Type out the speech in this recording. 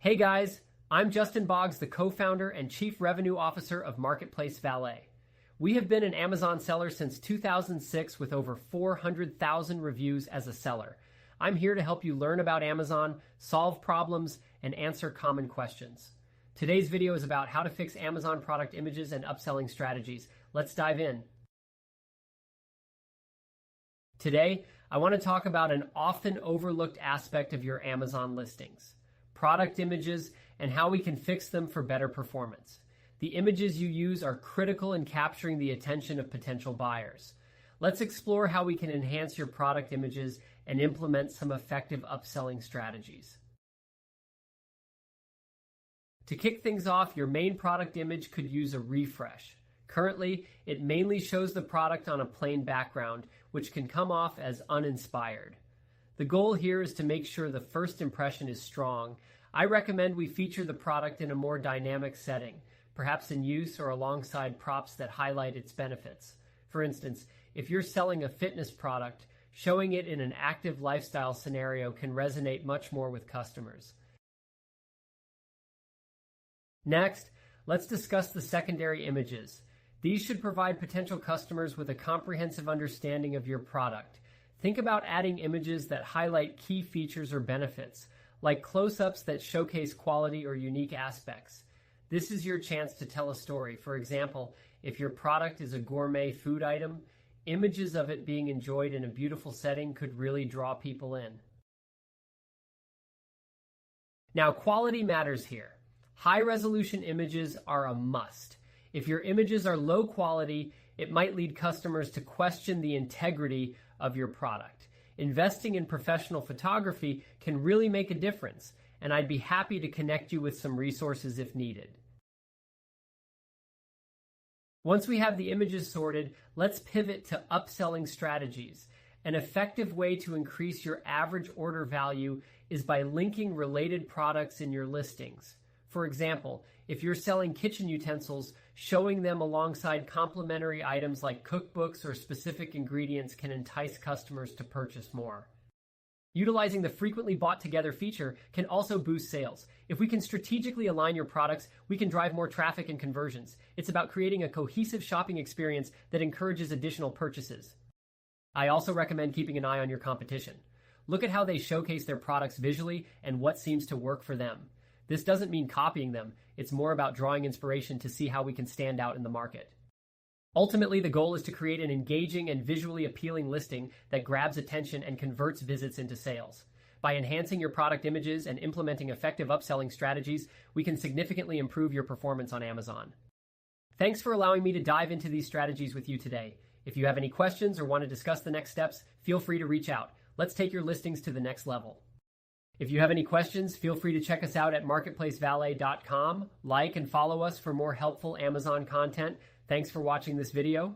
Hey guys, I'm Justin Boggs, the co-founder and chief revenue officer of Marketplace Valet. We have been an Amazon seller since 2006 with over 400,000 reviews as a seller. I'm here to help you learn about Amazon, solve problems, and answer common questions. Today's video is about how to fix Amazon product images and upselling strategies. Let's dive in. Today, I want to talk about an often overlooked aspect of your Amazon listings: product images and how we can fix them for better performance. The images you use are critical in capturing the attention of potential buyers. Let's explore how we can enhance your product images and implement some effective upselling strategies. To kick things off, your main product image could use a refresh. Currently, it mainly shows the product on a plain background, which can come off as uninspired. The goal here is to make sure the first impression is strong. I recommend we feature the product in a more dynamic setting, perhaps in use or alongside props that highlight its benefits. For instance, if you're selling a fitness product, showing it in an active lifestyle scenario can resonate much more with customers. Next, let's discuss the secondary images. These should provide potential customers with a comprehensive understanding of your product. Think about adding images that highlight key features or benefits, like close-ups that showcase quality or unique aspects. This is your chance to tell a story. For example, if your product is a gourmet food item, images of it being enjoyed in a beautiful setting could really draw people in. Now, quality matters here. High-resolution images are a must. If your images are low quality, it might lead customers to question the integrity of your product. Investing in professional photography can really make a difference, and I'd be happy to connect you with some resources if needed. Once we have the images sorted, let's pivot to upselling strategies. An effective way to increase your average order value is by linking related products in your listings. For example, if you're selling kitchen utensils, showing them alongside complementary items like cookbooks or specific ingredients can entice customers to purchase more. Utilizing the frequently bought together feature can also boost sales. If we can strategically align your products, we can drive more traffic and conversions. It's about creating a cohesive shopping experience that encourages additional purchases. I also recommend keeping an eye on your competition. Look at how they showcase their products visually and what seems to work for them. This doesn't mean copying them. It's more about drawing inspiration to see how we can stand out in the market. Ultimately, the goal is to create an engaging and visually appealing listing that grabs attention and converts visits into sales. By enhancing your product images and implementing effective upselling strategies, we can significantly improve your performance on Amazon. Thanks for allowing me to dive into these strategies with you today. If you have any questions or want to discuss the next steps, feel free to reach out. Let's take your listings to the next level. If you have any questions, feel free to check us out at marketplacevalet.com. Like and follow us for more helpful Amazon content. Thanks for watching this video.